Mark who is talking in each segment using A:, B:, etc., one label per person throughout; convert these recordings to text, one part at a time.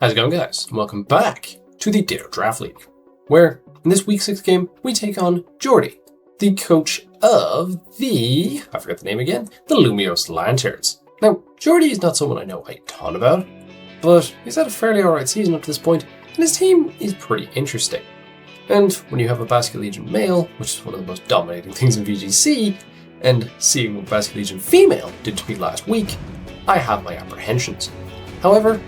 A: How's it going, guys? Welcome back to the Ditto Draft League, where in this week 6 game we take on Geordie, the coach of the, I forgot the name again, the Lumiose Lanturns. Now, Geordie is not someone I know a ton about, but he's had a fairly alright season up to this point, and his team is pretty interesting. And when you have a Basculegion male, which is one of the most dominating things in VGC, and seeing what Basculegion female did to me last week, I have my apprehensions. However,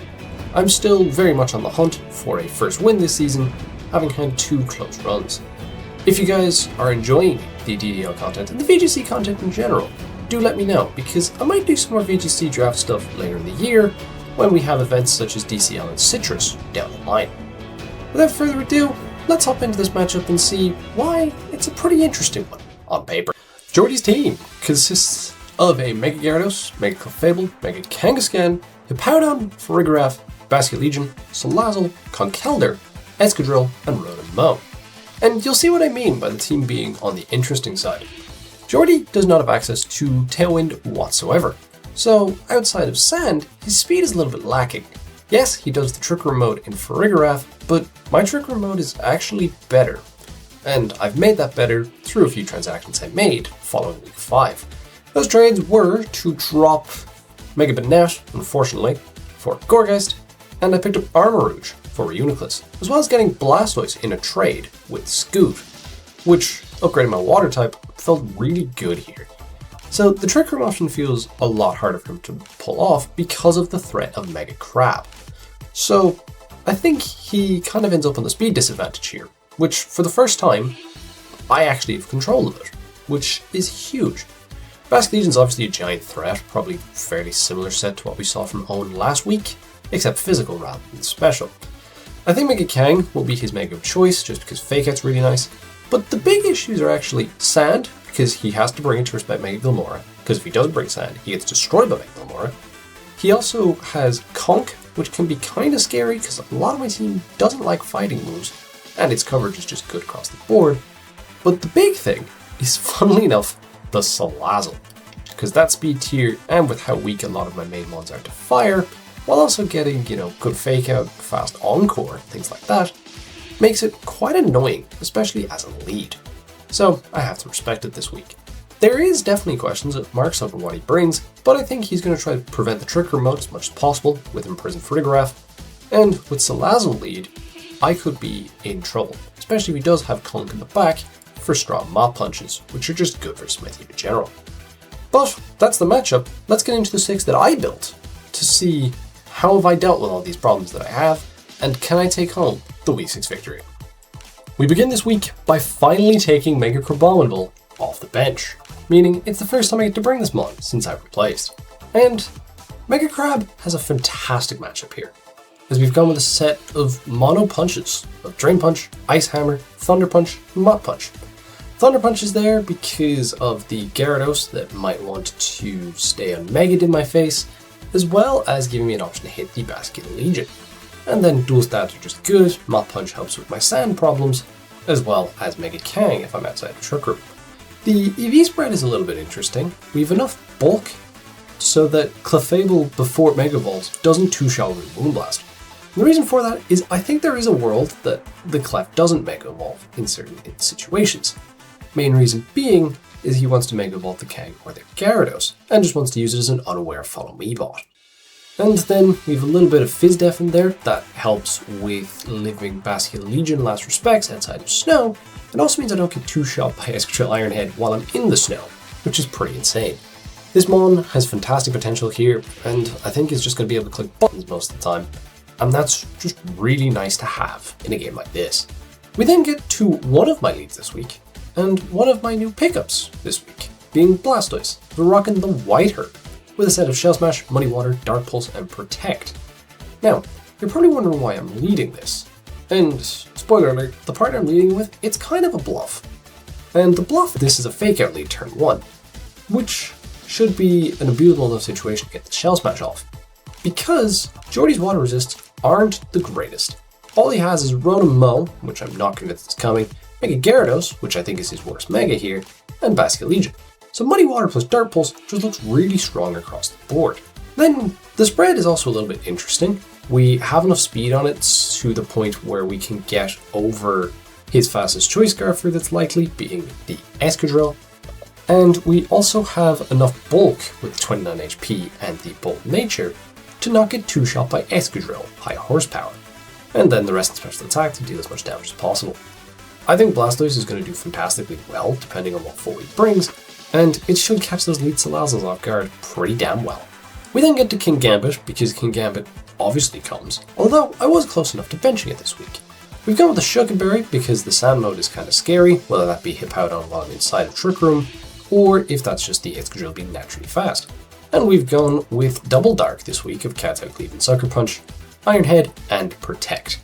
A: I'm still very much on the hunt for a first win this season, having had 2 close runs. If you guys are enjoying the DDL content and the VGC content in general, do let me know, because I might do some more VGC draft stuff later in the year when we have events such as DCL and Citrus down the line. Without further ado, let's hop into this matchup and see why it's a pretty interesting one on paper. Geordie's team consists of a Mega Gyarados, Mega Clefable, Mega Kangaskhan, Hippowdon, Farigiraf, Basculegion, Salazzle, Conkeldurr, Escadrille, and Rotom. And you'll see what I mean by the team being on the interesting side. Geordie does not have access to Tailwind whatsoever, so outside of Sand, his speed is a little bit lacking. Yes, he does the Trick Room mode in Farigiraf, but my Trick Room mode is actually better, and I've made that better through a few transactions I made following week 5. Those trades were to drop Mega Banette, unfortunately, for Gourgeist, and I picked up Armarouge for Reuniclus, as well as getting Blastoise in a trade with Scoot, which upgrading my water type felt really good here. So the Trick Room option feels a lot harder for him to pull off because of the threat of Mega Crab. So I think he kind of ends up on the speed disadvantage here, which for the first time, I actually have control of it, which is huge. Basculegion's obviously a giant threat, probably fairly similar set to what we saw from Owen last week, except physical rather than special. I think Mega Kang will be his Mega of choice, just because Fake Out's really nice, but the big issues are actually Sand, because he has to bring it to respect Mega Gilmora, because if he does bring Sand, he gets destroyed by Mega Gilmora. He also has Conk, which can be kind of scary, because a lot of my team doesn't like fighting moves, and its coverage is just good across the board. But the big thing is, funnily enough, the Salazzle, because that speed tier, and with how weak a lot of my main ones are to fire, while also getting, good fake out, fast encore, things like that, makes it quite annoying, especially as a lead. So I have to respect it this week. There is definitely questions and marks over what he brings, but I think he's going to try to prevent the Trick Room mode as much as possible with Imprisoned Farigiraf, and with Salazzle lead, I could be in trouble, especially if he does have Conk in the back for strong Mop Punches, which are just good for my team in general. But that's the matchup. Let's get into the 6 that I built to see how have I dealt with all these problems that I have, and can I take home the week 6 victory. We begin this week by finally taking Mega Crabominable off the bench, meaning it's the first time I get to bring this mon since I replaced. And Mega Crab has a fantastic matchup here, as we've gone with a set of mono punches of Drain Punch, Ice Hammer, Thunder Punch, and Mop Punch. Thunder Punch is there because of the Gyarados that might want to stay un-Mega'd in my face, as well as giving me an option to hit the Basculegion. And then dual stabs are just good, Mop Punch helps with my sand problems, as well as Mega Kang if I'm outside of Trick Room. The EV spread is a little bit interesting. We have enough bulk so that Clefable before Mega Evolves doesn't 2-shot with Moonblast. And the reason for that is I think there is a world that the Clef doesn't Mega Evolve in certain situations. Main reason being is he wants to Mega Evolve the Kang or the Gyarados, and just wants to use it as an unaware Follow Me bot. And then we have a little bit of Fizz Def in there that helps with living Basculegion last respects outside of snow. It also means I don't get 2-shot by Escadrille Ironhead while I'm in the snow, which is pretty insane. This mon has fantastic potential here, and I think it's just going to be able to click buttons most of the time, and that's just really nice to have in a game like this. We then get to one of my leads this week, and one of my new pickups this week, being Blastoise. We're rocking the White Herb, with a set of Shell Smash, Muddy Water, Dark Pulse, and Protect. Now, you're probably wondering why I'm leading this. And, spoiler alert, the partner I'm leading with, it's kind of a bluff. And the bluff, this is a Fake Out lead turn 1, which should be an abusable enough situation to get the Shell Smash off. Because Geordie's water resists aren't the greatest. All he has is Rotom, which I'm not convinced is coming, Mega Gyarados, which I think is his worst Mega here, and Basculegion. So Muddy Water plus Dark Pulse just looks really strong across the board. Then the spread is also a little bit interesting, We have enough speed on it to the point where we can get over his fastest choice Gardevoir that's likely, being the Escadrille. And we also have enough bulk with 29 HP and the bold nature to not get two-shot by Escadrille, high horsepower, and then the rest of the special attack to deal as much damage as possible. I think Blastoise is going to do fantastically well, depending on what forward he brings, and it should catch those lead Salazzles off guard pretty damn well. We then get to King Gambit, because King Gambit obviously comes, although I was close enough to benching it this week. We've gone with the Shuckleberry because the Sand mode is kind of scary, whether that be Hippowdon while I'm inside of Trick Room, or if that's just the Escadrille being naturally fast. And we've gone with Double Dark this week of Cat Out Cleave and Sucker Punch, Iron Head, and Protect.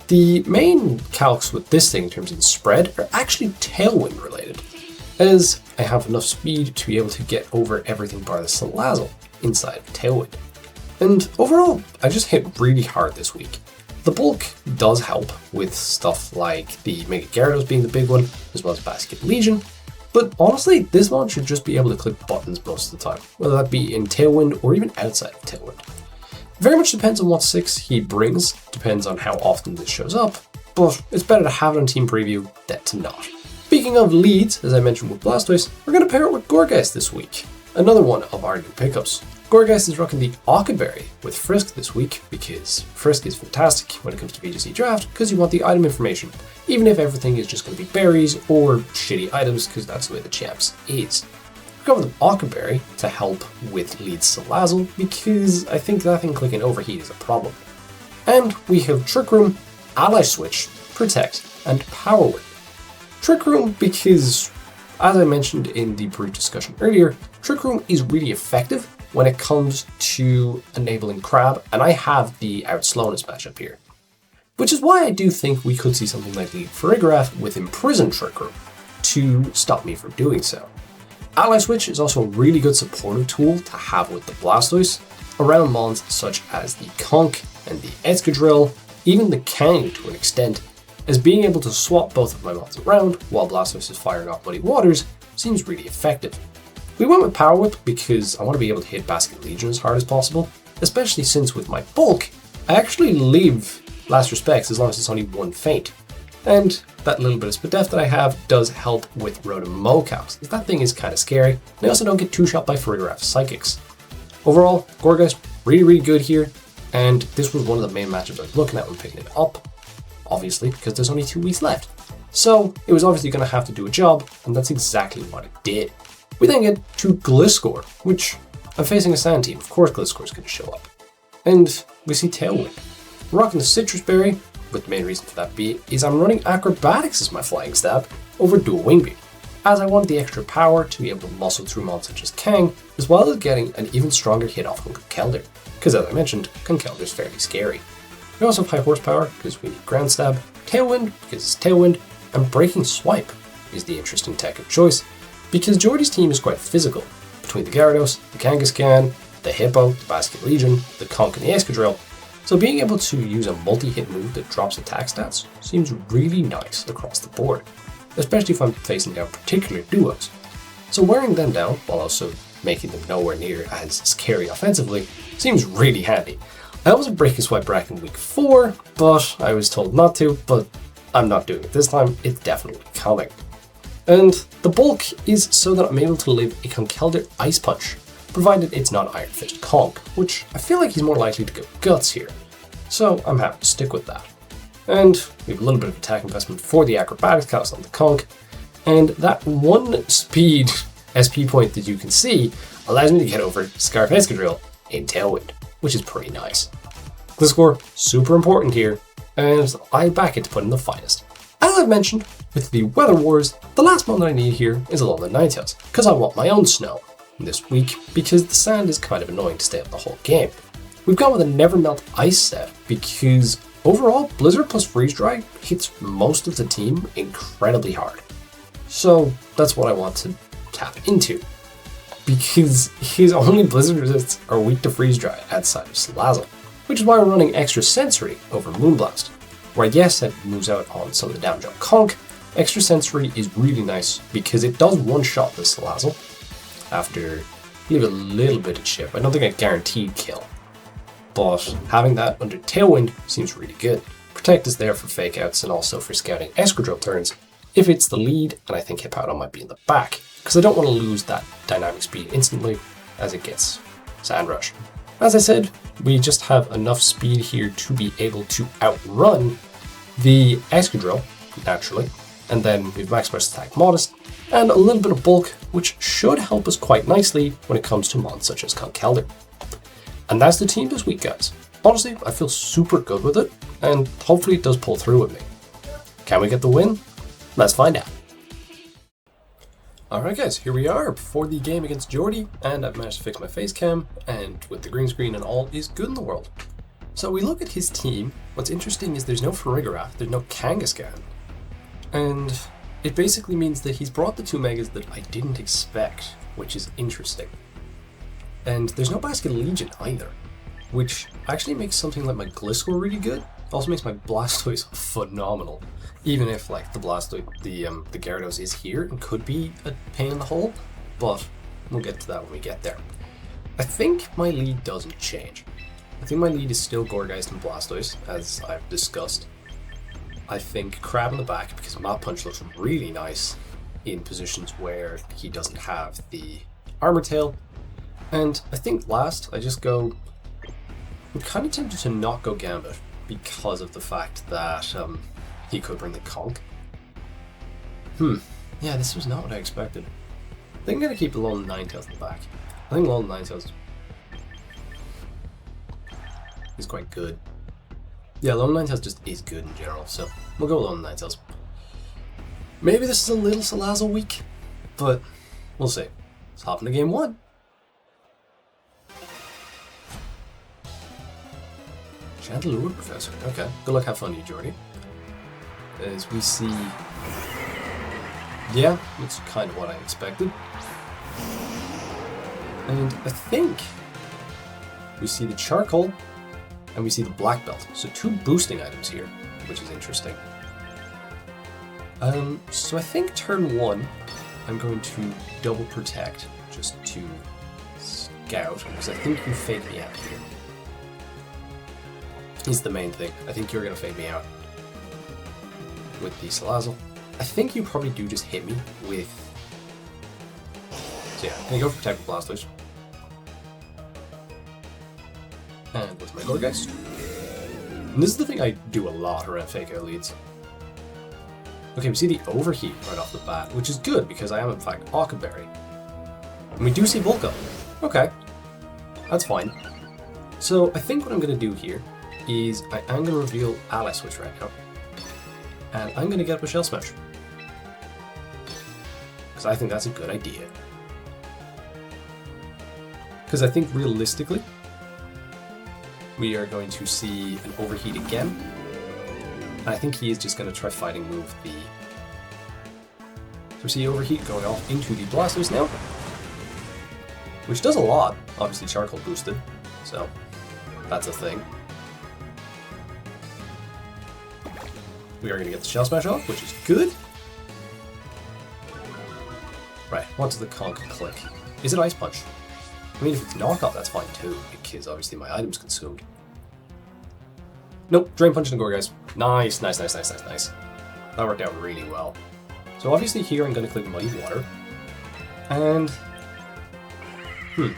A: The main calcs with this thing in terms of the spread are actually Tailwind related, as I have enough speed to be able to get over everything bar the Salazzle inside of Tailwind. And overall, I just hit really hard this week. The bulk does help with stuff like the Mega Gyarados being the big one, as well as Basculegion, but honestly, this one should just be able to click buttons most of the time, whether that be in Tailwind or even outside of Tailwind. Very much depends on what 6 he brings, depends on how often this shows up, but it's better to have it on Team Preview than to not. Speaking of leads, as I mentioned with Blastoise, we're going to pair it with Gourgeist this week, another one of our new pickups. Gourgeist is rocking the Occaberry with Frisk this week, because Frisk is fantastic when it comes to VGC Draft, because you want the item information, even if everything is just going to be berries or shitty items, because that's the way the champs is. We've gone with Occaberry to help with lead Salazzle, because I think that thing clicking Overheat is a problem. And we have Trick Room, Ally Switch, Protect, and Power Whip. Trick Room because, as I mentioned in the brief discussion earlier, Trick Room is really effective when it comes to enabling Crab, and I have the out slowness matchup here. Which is why I do think we could see something like the Farigiraf with Imprisoned Trick Room to stop me from doing so. Ally Switch is also a really good supportive tool to have with the Blastoise around mons such as the Conk and the Escadrille, even the Kang to an extent, as being able to swap both of my mons around while Blastoise is firing off Muddy Waters seems really effective. We went with Power Whip because I want to be able to hit Basculegion as hard as possible, especially since with my bulk, I actually leave Last Respects as long as it's only one feint. And that little bit of Spadef that I have does help with Rotom Mocaps, as that thing is kind of scary, and I also don't get two-shot by Farigiraf Psychics. Overall, Gourgeist really good here, and this was one of the main matchups I was looking at when picking it up, obviously because there's only 2 weeks left. So it was obviously going to have to do a job, and that's exactly what it did. We then get to Gliscor, which I'm facing a Sand team. Of course Gliscor is going to show up. And we see Tailwind. We're rocking the Citrus Berry, but the main reason for that is I'm running Acrobatics as my flying stab over Dual Wing Beat, as I wanted the extra power to be able to muscle through mons such as Kang, as well as getting an even stronger hit off on Conkeldurr, because as I mentioned, Conkeldurr is fairly scary. We also have high horsepower because we need Ground Stab, Tailwind because it's Tailwind, and Breaking Swipe is the interesting tech of choice, because Geordie's team is quite physical, between the Gyarados, the Kangaskhan, the Hippo, the Basculegion, the Conk, and the Escadrille, so being able to use a multi-hit move that drops attack stats seems really nice across the board, especially if I'm facing down particular duos. So wearing them down, while also making them nowhere near as scary offensively, seems really handy. I was a Breaking Swipe rack in week 4, but I was told not to, but I'm not doing it this time, it's definitely coming. And the bulk is so that I'm able to live a Conkeldurr Ice Punch, provided it's not Iron Fist Conk, which I feel like he's more likely to go Guts here. So I'm happy to stick with that. And we have a little bit of attack investment for the Acrobatics cast on the Conk, and that 1 speed SP point that you can see allows me to get over Scarf Escadrille in Tailwind, which is pretty nice. Gliscor, super important here, and I back it to put in the finest. As I've mentioned, with the Weather Wars, the last one that I need here is Alolan Ninetales, because I want my own snow this week, because the sand is kind of annoying to stay up the whole game. We've gone with a Never Melt Ice set, because overall, Blizzard plus Freeze Dry hits most of the team incredibly hard. So that's what I want to tap into, because his only Blizzard resists are weak to Freeze Dry outside of Salazzle, which is why we're running Extra Sensory over Moonblast, where yes, it moves out on some of the damage on Conk. Extra Sensory is really nice because it does one-shot the Salazzle after leave a little bit of chip. I don't think a guaranteed kill. but having that under Tailwind seems really good. Protect is there for fake outs and also for scouting Escadrille turns if it's the lead, and I think Hippowdon might be in the back, because I don't want to lose that dynamic speed instantly as it gets Sand Rush. As I said, we just have enough speed here to be able to outrun the Escadrille, naturally, and then we've max burst attack modest, and a little bit of bulk, which should help us quite nicely when it comes to mons such as Conkeldurr. And that's the team this week, guys. Honestly, I feel super good with it, and hopefully it does pull through with me. Can we get the win? Let's find out. Alright guys, here we are for the game against Geordie, and I've managed to fix my face cam, and with the green screen and all is good in the world. So we look at his team. What's interesting is there's no Farigiraf, there's no Kangaskhan, and it basically means that he's brought the two Megas that I didn't expect, which is interesting. And there's no Basculegion either, which actually makes something like my Gliscor really good. Also makes my Blastoise phenomenal, even if like the Blastoise, the Gyarados is here and could be a pain in the hole, but we'll get to that when we get there. I think my lead doesn't change. I think my lead is still Gourgeist and Blastoise, as I've discussed. I think Crab in the back, because Mop Punch looks really nice in positions where he doesn't have the Armor Tail. And I think last, I just go... I'm kind of tempted to not go Gambit, because of the fact that he could bring the Conk. Yeah, this was not what I expected. I think I'm going to keep the Alolan Ninetales in the back. I think Alolan Ninetales is quite good. Yeah, Alolan Ninetales just is good in general, so we'll go Alolan Ninetales. Maybe this is a little Salazzle week, but we'll see. Let's hop into game one. Chandelure Professor. Okay, good luck, have fun, you Geordie. As we see... Yeah, that's kind of what I expected. And I think we see the Charcoal and we see the Black Belt. So two boosting items here, which is interesting. So I think turn one, I'm going to double protect just to scout, because I think you fake me out here. Is the main thing. I think you're going to fade me out with the Salazzle. I think you probably do just hit me with... So yeah, I'm going to go for Protect with Blastoise. And with my Gourgeist. And this is the thing I do a lot around fake out leads. Okay, we see the Overheat right off the bat, which is good because I am in fact Occaberry. And we do see Bulk Up. Okay, that's fine. So I think what I'm going to do here is I am going to reveal Ally Switch right now. And I'm going to get up a Shell Smash. Because I think that's a good idea. Because I think realistically, we are going to see an Overheat again. And I think he is just going to try fighting move the... So we see Overheat going off into the Blastoise now. Which does a lot. Obviously Charcoal boosted. So that's a thing. We are going to get the Shell Smash off, which is good. Right, what does the Conk click? Is it Ice Punch? I mean, if it's Knockoff, that's fine too, because obviously my item's consumed. Nope, Drain Punch and Gourgeist. Nice, nice, nice, nice, nice, nice. That worked out really well. So obviously here I'm going to click Muddy Water. And... Now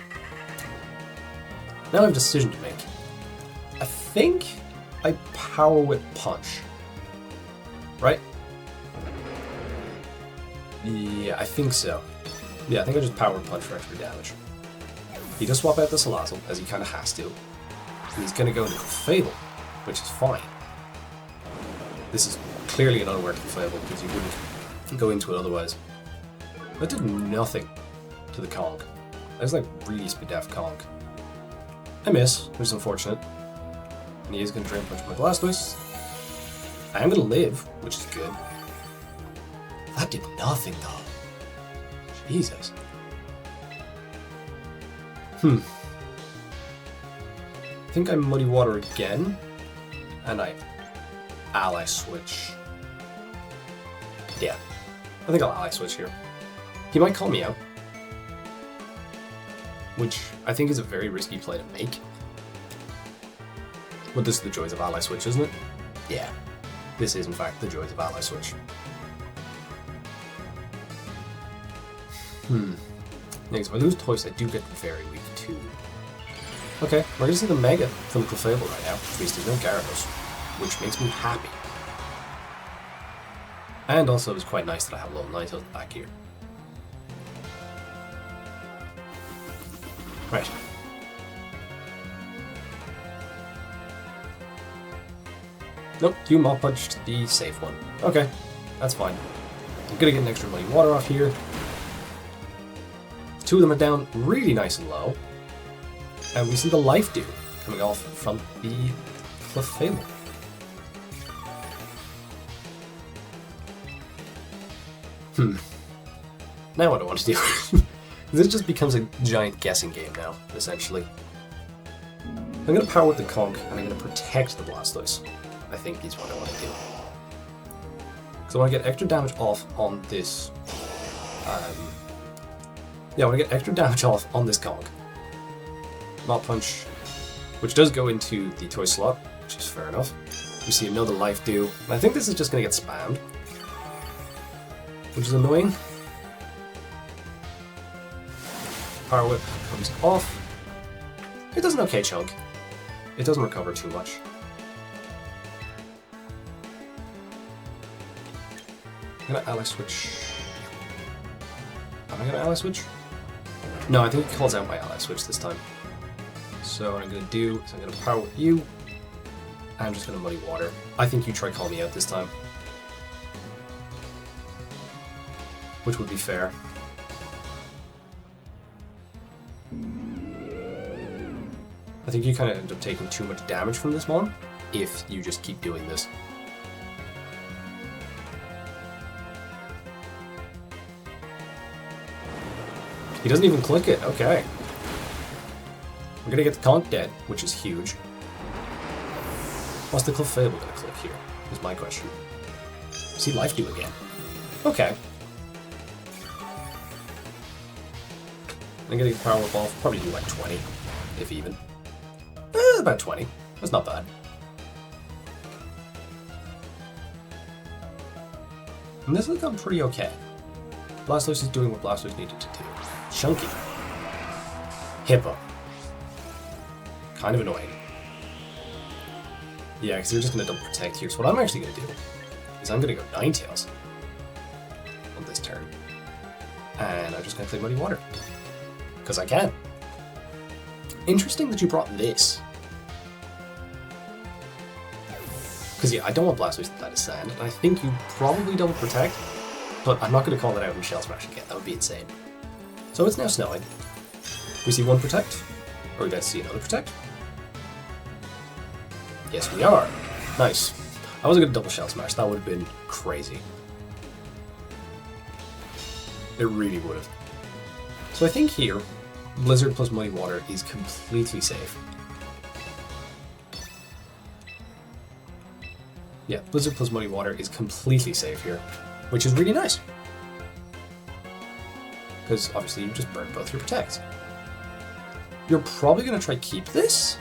A: I have a decision to make. I think I Power Whip Punch. Right? Yeah, I think so. Yeah, I think I just Power Punch for extra damage. He does swap out the Salazzle, as he kind of has to. And he's going to go into Clefable, which is fine. This is clearly an unworking Clefable, because you wouldn't go into it otherwise. That did nothing to the Conk. That was like really Spadef Conk. I miss, which is unfortunate. And he is going to Drain Punch my Blastoise. I am going to live, which is good. That did nothing though. Jesus. I think I Muddy Water again. And I Ally Switch. Yeah. I think I'll Ally Switch here. He might call me out. Which I think is a very risky play to make. But this is the joys of ally switch, isn't it? Yeah. This is, in fact, the joys of ally switch. Next, if I lose Toys, I do get very weak too. Okay, we're going to see the Mega from the Clefable right now, which means there's no Gyarados, which makes me happy. And also, it's quite nice that I have a little Ninetales back here. Right. Nope, you Mach Punched the safe one. Okay, that's fine. I'm gonna get an extra Muddy Water off here. Two of them are down really nice and low. And we see the Life Dew coming off from the Clefable. Now what do I want to do? This just becomes a giant guessing game now, essentially. I'm going to power with the Conk, and I'm going to protect the Blastoise. I think is what I want to do. Because I want to get extra damage off on this... yeah, I want to get extra damage off on this Conk. Mach Punch, which does go into the toy slot, which is fair enough. We see another Life Dew, and I think this is just going to get spammed, which is annoying. Power Whip comes off. It does an okay chunk. It doesn't recover too much. I'm gonna Ally Switch. Am I gonna Ally Switch? No, I think it calls out my Ally Switch this time. So what I'm gonna do is I'm gonna Power Whip you. I'm just gonna Muddy Water. I think you try call me out this time. Which would be fair. I think you kind of end up taking too much damage from this one if you just keep doing this. He doesn't even click it, okay. We're gonna get the Conk dead, which is huge. What's the Clefable gonna click here, is my question. See Life Dew again. Okay. I'm gonna get the Power Whip off, probably do like 20, if even. About 20. That's not bad. And this has gone pretty okay. Blastoise is doing what Blastoise needed to do. Chunky. Hippo. Kind of annoying. Yeah, because they're just going to double protect here. So what I'm actually going to do is I'm going to go Ninetales on this turn. And I'm just going to play Muddy Water. Because I can. Interesting that you brought this. Because yeah, I don't want Blastoise to die to Sand, and I think you probably double protect, but I'm not going to call it out in Shell Smash again, that would be insane. So it's now snowing. We see one protect, or we about to see another protect? Yes, we are. Nice. I wasn't going to double Shell Smash, that would have been crazy. It really would have. So I think here, Blizzard plus Muddy Water is completely safe. Yeah, Blizzard plus Muddy Water is completely safe here, which is really nice. Because obviously you just burned both your protects. You're probably going to try keep this?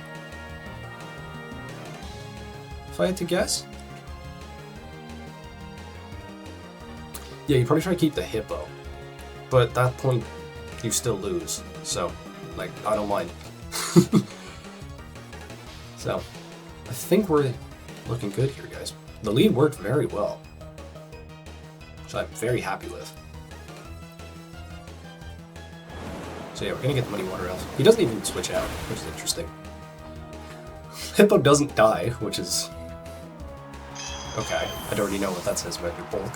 A: If I had to guess? Yeah, you probably try to keep the Hippo. But at that point, you still lose. So, like, I don't mind. So, I think we're looking good here, guys. The lead worked very well, which I'm very happy with. So yeah, we're gonna get the Muddy Water Elf. He doesn't even switch out, which is interesting. Hippo doesn't die, which is... okay, I already know what that says about your bulk.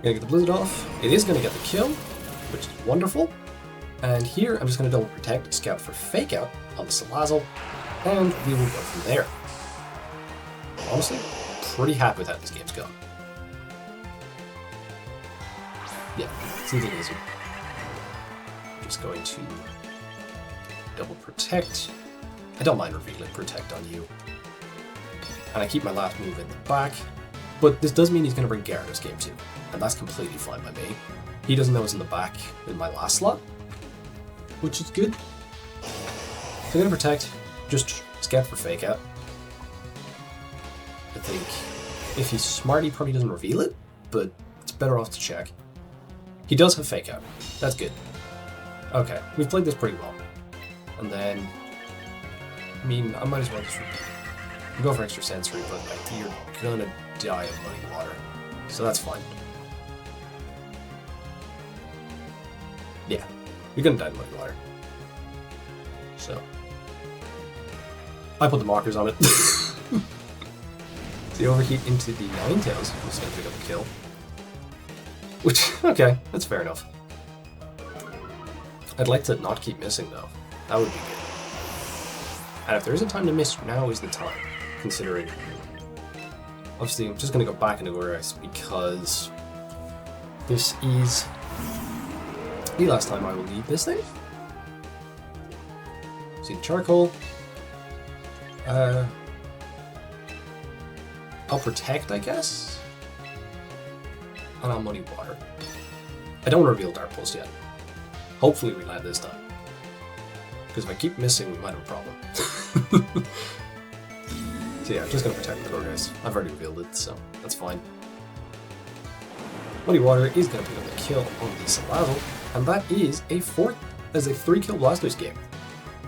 A: Gonna get the Blizzard off. It is gonna get the kill, which is wonderful. And here, I'm just gonna double protect, scout for Fake Out on the Salazzle, and we will go from there. Honestly, pretty happy with how this game's gone. Yeah, see the Lizard. Just going to double protect. I don't mind revealing protect on you. And I keep my last move in the back. But this does mean he's going to bring Gyarados game 2. And that's completely fine by me. He doesn't know it's in the back in my last slot, which is good. So I'm going to protect. Just get for Fake Out. I think if he's smart, he probably doesn't reveal it, but it's better off to check. He does have Fake Out. That's good. Okay, we've played this pretty well. And then, I mean, I might as well just go for extra Sandshrew, but like, you're gonna die of Muddy Water. So that's fine. Yeah, you're gonna die of Muddy Water. So, I put the markers on it. The Overheat into the Ninetales, I'm just gonna pick up a kill. Which, okay, that's fair enough. I'd like to not keep missing though. That would be good. And if there is a time to miss, now is the time. Considering, obviously, I'm just gonna go back into Gurus because this is the last time I will need this thing. See the charcoal. I'll protect, I guess. And I'll Muddy Water. I don't want to reveal Dark Pulse yet. Hopefully we land this time. Because if I keep missing, we might have a problem. So yeah, I'm just going to protect the core, guys. I've already revealed it, so that's fine. Muddy Water is going to pick up a kill on the Salazzle, and that is a 3-kill Blastoise game.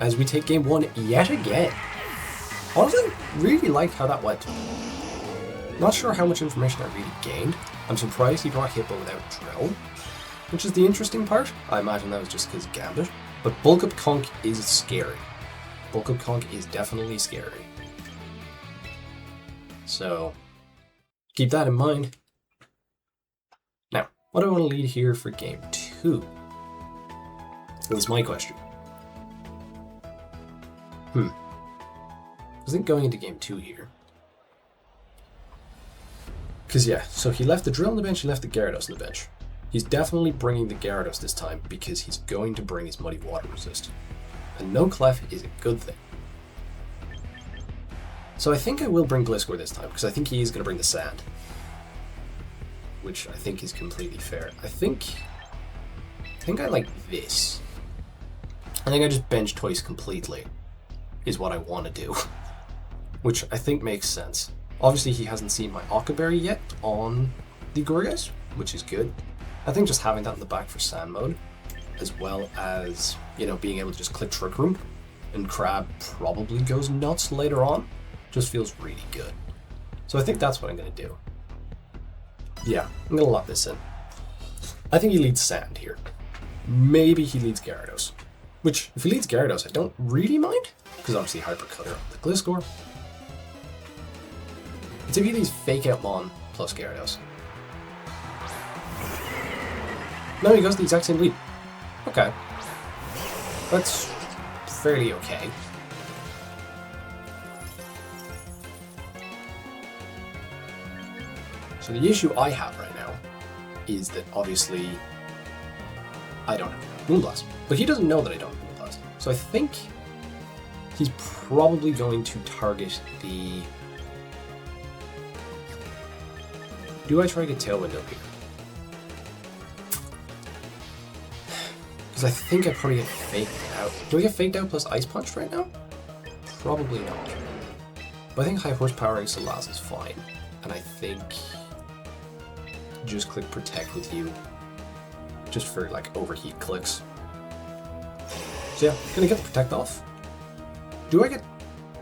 A: As we take game 1 yet again. Honestly, really liked how that went. Not sure how much information I really gained. I'm surprised he brought Hippo without Drill, which is the interesting part. I imagine that was just because Gambit. But Bulk Up Conk is scary. Bulk Up Conk is definitely scary. So, keep that in mind. Now, what do I want to lead here for game 2? That's my question. I think going into game 2 here. Because yeah, so he left the Drill on the bench, he left the Gyarados on the bench. He's definitely bringing the Gyarados this time because he's going to bring his Muddy Water resist. And no Clef is a good thing. So I think I will bring Gliscor this time because I think he is going to bring the Sand. Which I think is completely fair. I think I like this. I think I just bench Toys completely is what I want to do. Which I think makes sense. Obviously, he hasn't seen my Occaberry yet on the Gorgas, which is good. I think just having that in the back for Sand Mode, as well as, you know, being able to just click Trick Room, and Crab probably goes nuts later on, just feels really good. So I think that's what I'm going to do. Yeah, I'm going to lock this in. I think he leads Sand here. Maybe he leads Gyarados. Which, if he leads Gyarados, I don't really mind, because obviously Hyper Cutter on the Gliscor. It's if he leads Fake Out Mon plus Gyarados. No, he goes the exact same lead. Okay. That's fairly okay. So the issue I have right now is that obviously I don't have Moonblast. But he doesn't know that I don't have Moonblast. So I think he's probably going to target the... Do I try to get Tailwind up here? Because I think I probably get Faked Out. Do I get Faked Out plus Ice Punch right now? Probably not. But I think High Horsepowering Salazzle is fine. And I think just click Protect with you. Just for like overheat clicks. So yeah, gonna get the Protect off. Do I get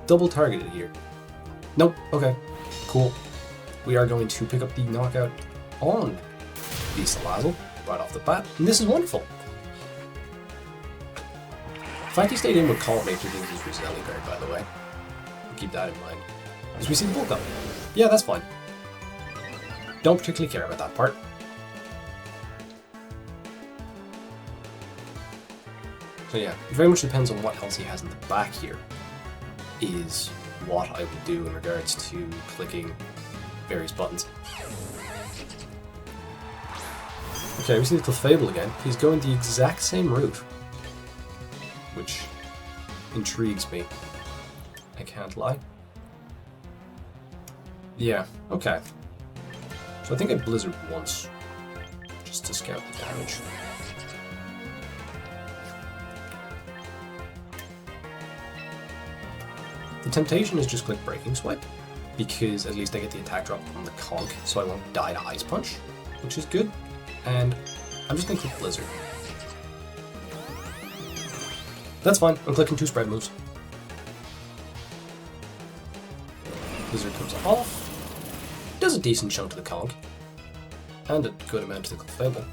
A: double targeted here? Nope, okay, cool. We are going to pick up the knockout on the Salazzle right off the bat, and this is wonderful. The fact he stayed in with Calm makes me think he's Roselli Berry, by the way. Keep that in mind. As we see the Bulk Up. Yeah, that's fine. Don't particularly care about that part. So yeah, it very much depends on what else he has in the back here, is what I would do in regards to clicking various buttons. Okay, we see the Clefable again. He's going the exact same route, which intrigues me. I can't lie. Yeah, okay. So I think I Blizzard once, just to scout the damage. The temptation is just click Breaking Swipe, because at least I get the attack drop on the conch, so I won't die to Ice Punch, which is good. And I'm just going to click Blizzard. That's fine, I'm clicking 2 spread moves. Blizzard comes off, does a decent chunk to the conch, and a good amount to the Clefable.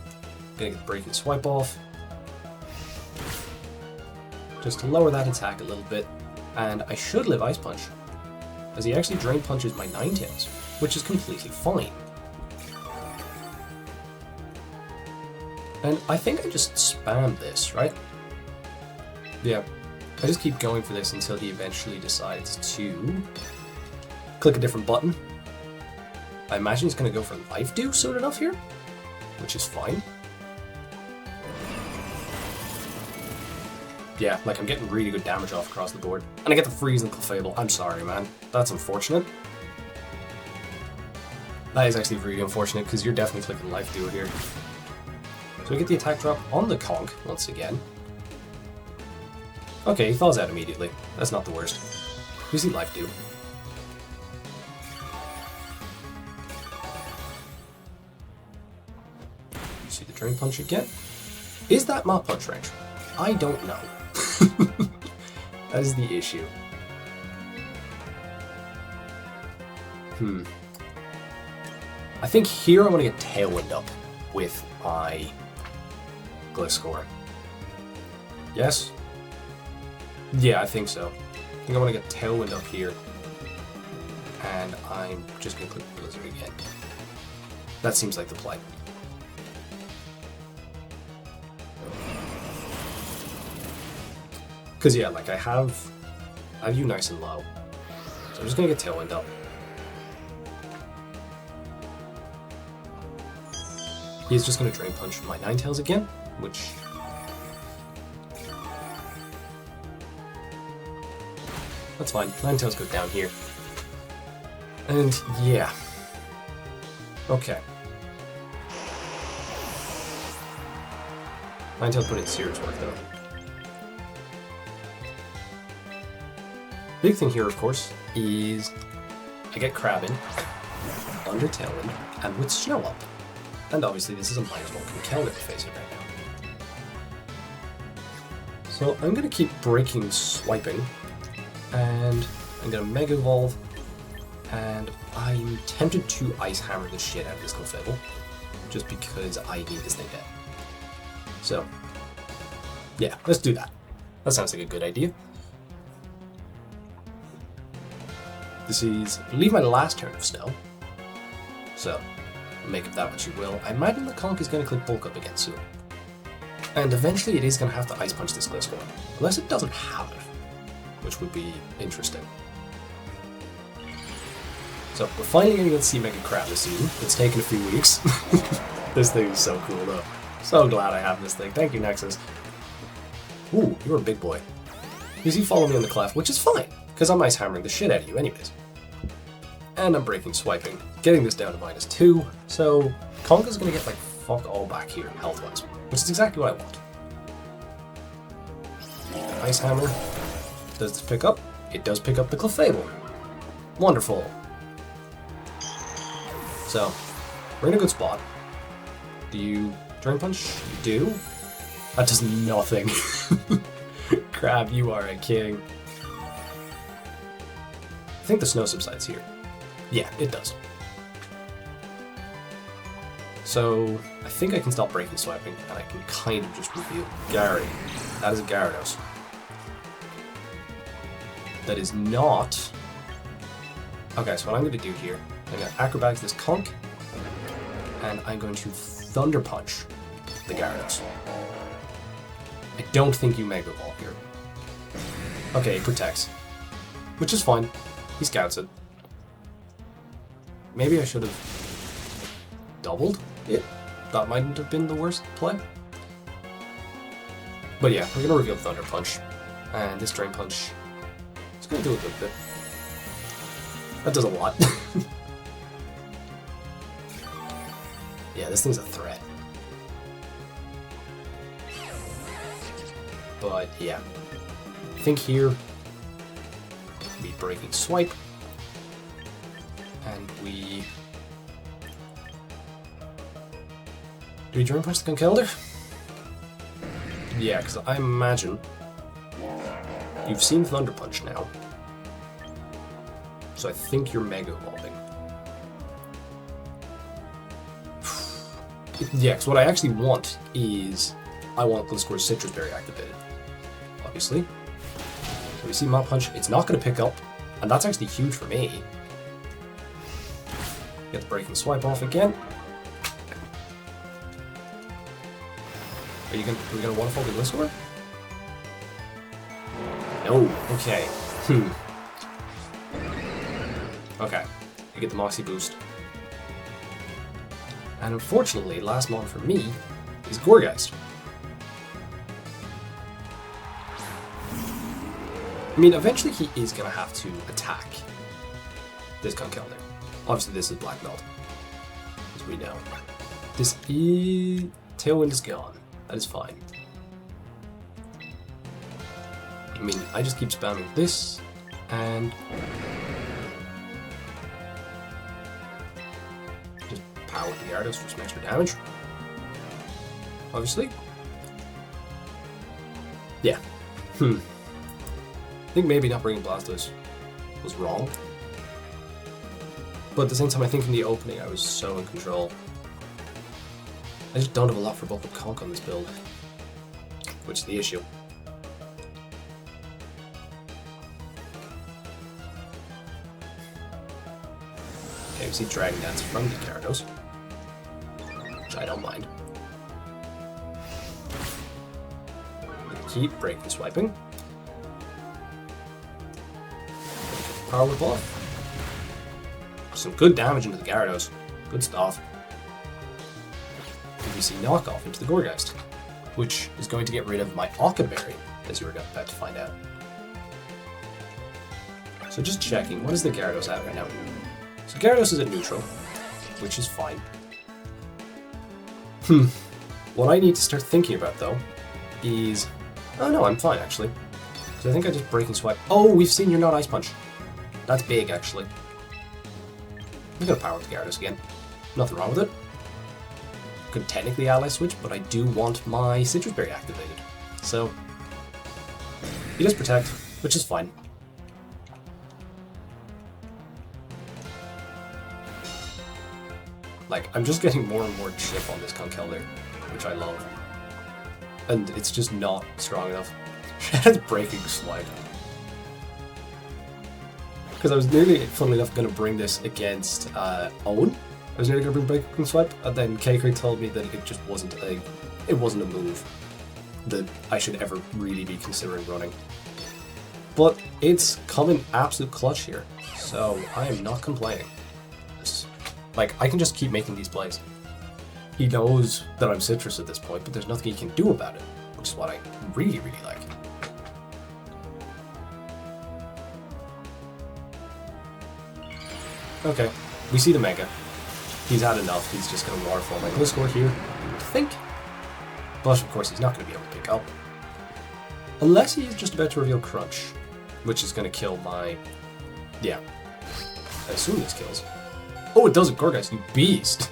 A: Gonna get Breaking Swipe off, just to lower that attack a little bit, and I should live Ice Punch, as he actually Drain Punches my Ninetales, which is completely fine. And I think I just spam this, right? Yeah, I just keep going for this until he eventually decides to click a different button. I imagine he's going to go for Life Dew soon enough here, which is fine. Yeah, like I'm getting really good damage off across the board. And I get the freeze and Clefable. I'm sorry, man. That's unfortunate. That is actually really unfortunate, because you're definitely clicking Life Dew here. So we get the attack drop on the conch once again. Okay, he thaws out immediately. That's not the worst. We see Life Dew. You see the Drain Punch again. Is that Mop Punch range? I don't know. That is the issue. I think here I want to get Tailwind up with my Gliscor. Yes? Yeah, I think so. I think I want to get Tailwind up here. And I'm just going to click Blizzard again. That seems like the play. Because yeah, like I have you nice and low. So I'm just going to get Tailwind up. He's just going to Drain Punch my Ninetales again, which... That's fine. Ninetales goes down here. And yeah. Okay. Ninetales put in serious work though. Big thing here, of course, is I get Crabbin, under Tailwind, and with Snow up. And obviously this is a -1 from Calendar facing right now. So I'm going to keep Breaking Swiping, and I'm going to Mega Evolve, and I'm tempted to Ice Hammer the shit out of this Clefable, just because I need this thing dead. So, yeah, let's do that. That sounds like a good idea. This is, I believe, my last turn of Snow, so make of that what you will. I imagine the conch is going to click Bulk Up again soon. And eventually it is going to have to Ice Punch this Gliscor, unless it doesn't have it, which would be interesting. So we're finally going to get to see Mega Crab this season. It's taken a few weeks. This thing is so cool though. So glad I have this thing. Thank you, Nexus. Ooh, you're a big boy. You see, follow me on the clef, which is fine, because I'm Ice Hammering the shit out of you anyways. And I'm Breaking Swiping, getting this down to -2, so conch is going to get like fuck all back here health-wise, which is exactly what I want. Ice Hammer. Does this pick up? It does pick up the Clefable. Wonderful. So, we're in a good spot. Do you Drain Punch? You do? That does nothing. Crab, you are a king. I think the snow subsides here. Yeah, it does. So, I think I can stop Breaking Swiping, and I can kind of just reveal Gary. That is a Gyarados. That is not... Okay, so what I'm going to do here, I'm going to Acrobatics this conch, and I'm going to Thunder Punch the Gyarados. I don't think you Mega Evolve here. Okay, it protects. Which is fine. He scouts it. Maybe I should have doubled it. That mightn't have been the worst play. But yeah, we're going to reveal Thunder Punch. And this Drain Punch is going to do a good bit. That does a lot. Yeah, this thing's a threat. But yeah, I think here We breaking swipe. And we... Do we Drain Punch the Conkeldurr? Yeah, because I imagine you've seen Thunder Punch now. So I think you're Mega Evolving. Yeah, because what I actually want is... I want Gliscor's Citrus Berry activated. Obviously. So we see Mop Punch. It's not going to pick up. And that's actually huge for me. Get the Breaking Swipe off again. Are we gonna waterfall the Gliscor? No. Okay. Okay. You get the Moxie boost. And unfortunately, last mon for me is Gourgeist. I mean, eventually he is gonna have to attack this Conkeldurr. Obviously, this is Black Belt, as we know. This is... Tailwind is gone. That is fine. I mean, I just keep spamming this, and... just power the Gyarados for some extra damage. Obviously. Yeah. I think maybe not bringing Blastoise was wrong. But at the same time, I think in the opening I was so in control. I just don't have a lot for bulk up Conk on this build, which is the issue. Okay, we see Dragon Dance from the Gyarados, which I don't mind. Keep breaking swiping. Power Whip off. Some good damage into the Gyarados. Good stuff. We see knockoff into the Gourgeist, which is going to get rid of my Occaberry, as you were about to find out. So just checking, what is the Gyarados at right now? So Gyarados is at neutral, which is fine. What I need to start thinking about though is... Oh no, I'm fine actually. Because I think I just Breaking Swipe. Oh, we've seen you're not Ice Punch. That's big actually. I'm gonna power with the Gyarados again. Nothing wrong with it. Could technically ally switch, but I do want my Citrus Berry activated. So, he does protect, which is fine. Like, I'm just getting more and more chip on this Conkeldurr, which I love. And it's just not strong enough. It's Breaking Swipe. Because I was nearly, funnily enough, going to bring this against Owen. I was nearly going to bring Breaking Swipe, and then K-Craig told me that it just wasn't a move that I should ever really be considering running. But it's coming absolute clutch here, so I am not complaining. Like, I can just keep making these plays. He knows that I'm Citrus at this point, but there's nothing he can do about it, which is what I really, really like. Okay, we see the Mega. He's had enough, he's just going to waterfall my Gliscor here, you would think. But of course he's not going to be able to pick up. Unless he is just about to reveal Crunch, which is going to kill my... Yeah, I assume this kills. Oh, it doesn't, Gourgeist, you beast!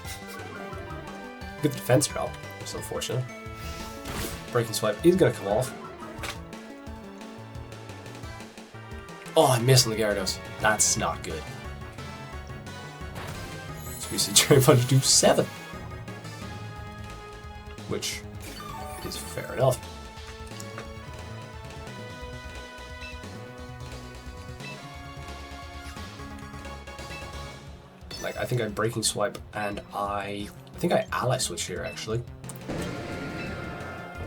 A: Good defense drop, it's unfortunate. Breaking Swipe is going to come off. Oh, I missed on the Gyarados. That's not good. We see Drain Punch do 7. Which is fair enough. Like, I think I Breaking Swipe and I think I Ally Switch here actually.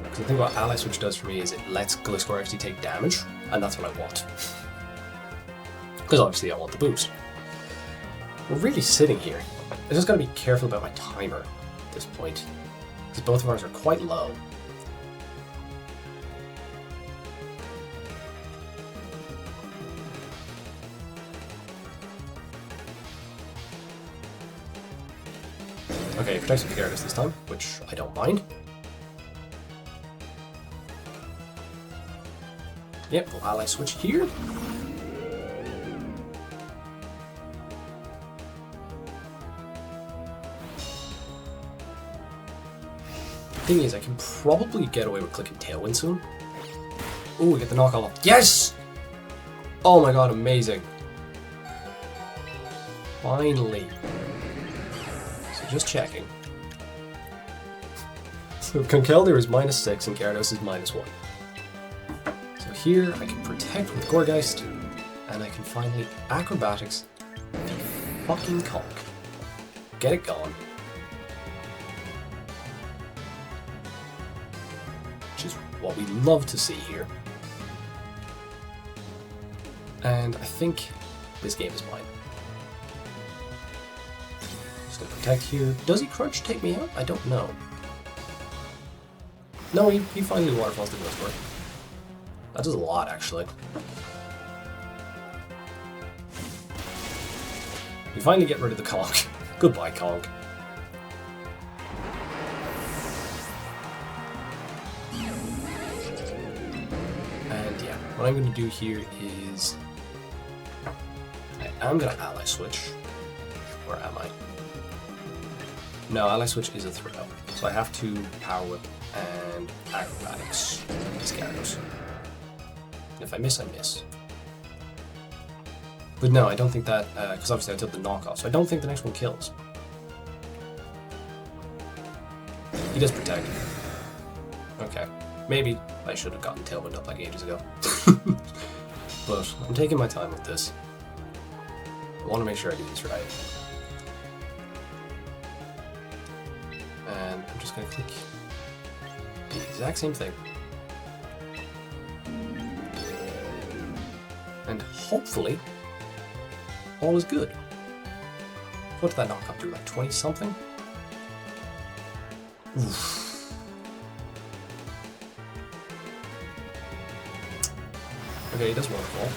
A: Because the thing what Ally Switch does for me is it lets Gliscor actually take damage, and that's what I want. Because obviously I want the boost. We're really sitting here. I just gotta be careful about my timer at this point, because both of ours are quite low. Okay, it protects with the Gyarados this time, which I don't mind. Yep, we'll Ally Switch here. Thing is, I can probably get away with clicking Tailwind soon. Ooh, we get the knockoff. Yes! Oh my god, amazing. Finally. So just checking. So Conkeldurr is -6 and Gyarados is -1. So here I can protect with Gourgeist, and I can finally Acrobatics the fucking conk. Get it gone. Which is what we love to see here. And I think this game is mine. Just gonna protect here. Does he crunch take me out? I don't know. No, he finally waterfalls the Gliscor. That does a lot, actually. We finally get rid of the conk. Goodbye, conk. And yeah, what I'm going to do here is I'm going to ally switch. Where am I? No, ally switch is a throw. So I have to power whip and acrobatics these Gyarados. If I miss, I miss. But no, I don't think that, because obviously I took the knockoff, so I don't think the next one kills. He does protect. Okay. Maybe I should have gotten Tailwind up like ages ago. But I'm taking my time with this. I want to make sure I do this right. And I'm just going to click the exact same thing. And hopefully, all is good. What did that knock up to? Like 20 something? Oof. Okay, he does waterfall.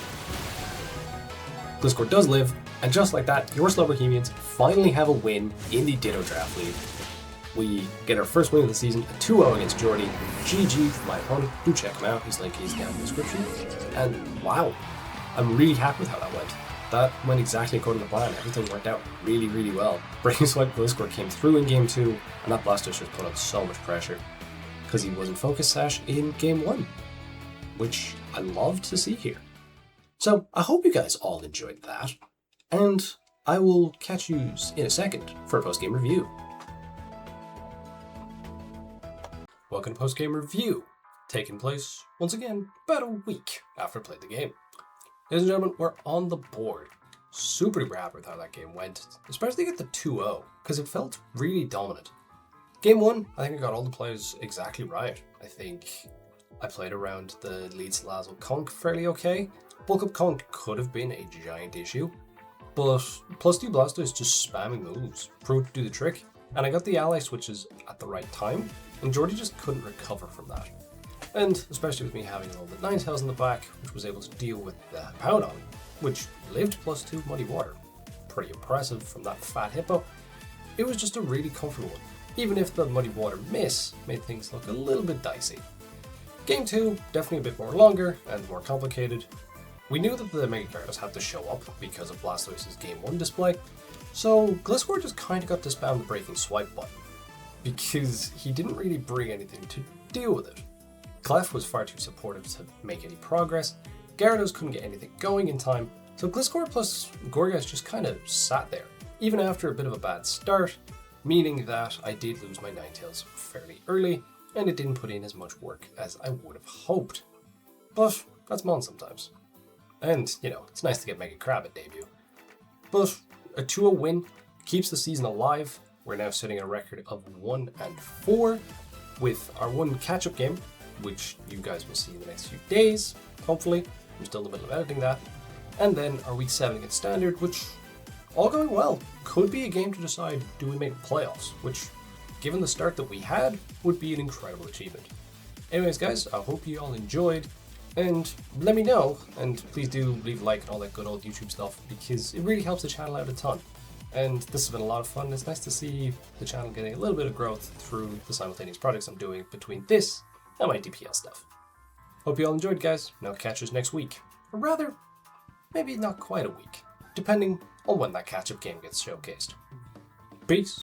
A: Gliscor does live, and just like that, your Slowbrohemians finally have a win in the Ditto Draft League. We get our first win of the season, a 2-0 against Geordie. GG for my opponent. Do check him out, his link is down in the description. And wow, I'm really happy with how that went. That went exactly according to plan. Everything worked out really, really well. Breaking Swipe Gliscor came through in Game 2, and that Blastoise just put on so much pressure. Because he was in Focus Sash in Game 1. Which I love to see here. So, I hope you guys all enjoyed that. And I will catch you in a second for a post-game review. Welcome to post-game review. Taking place, once again, about a week after I played the game. Ladies and gentlemen, we're on the board. Super duper happy with how that game went, especially at the 2-0, because it felt really dominant. Game 1, I think I got all the plays exactly right. I think I played around the lead Salazzle conk fairly okay. Bulk up conk could have been a giant issue, but +2 Blastoise just spamming moves proved to do the trick, and I got the ally switches at the right time, and Geordie just couldn't recover from that. And especially with me having a little bit Ninetales in the back, which was able to deal with the Powdon, which lived +2 Muddy Water. Pretty impressive from that fat hippo. It was just a really comfortable one, even if the Muddy Water miss made things look a little bit dicey. Game 2, definitely a bit more longer and more complicated. We knew that the Mega Gyarados had to show up because of Blastoise's Game 1 display, so Gliscor just kind of got to spam the Breaking Swipe button, because he didn't really bring anything to deal with it. Clef was far too supportive to make any progress, Gyarados couldn't get anything going in time, so Gliscor plus Gourgeist just kind of sat there, even after a bit of a bad start, meaning that I did lose my Ninetales fairly early, and it didn't put in as much work as I would have hoped. But that's Mon sometimes. And, you know, it's nice to get Mega Crab at debut. But a 2-0 win keeps the season alive. We're now sitting at a record of 1-4 with our one catch-up game, which you guys will see in the next few days, hopefully. I'm still in the middle of editing that. And then our Week 7 against Standard, which, all going well, could be a game to decide, do we make playoffs, which, given the start that we had, would be an incredible achievement. Anyways, guys, I hope you all enjoyed, and let me know, and please do leave a like and all that good old YouTube stuff, because it really helps the channel out a ton. And this has been a lot of fun. It's nice to see the channel getting a little bit of growth through the simultaneous projects I'm doing between this and my DPL stuff. Hope you all enjoyed, guys, and I'll catch you next week. Or rather, maybe not quite a week, depending on when that catch-up game gets showcased. Peace.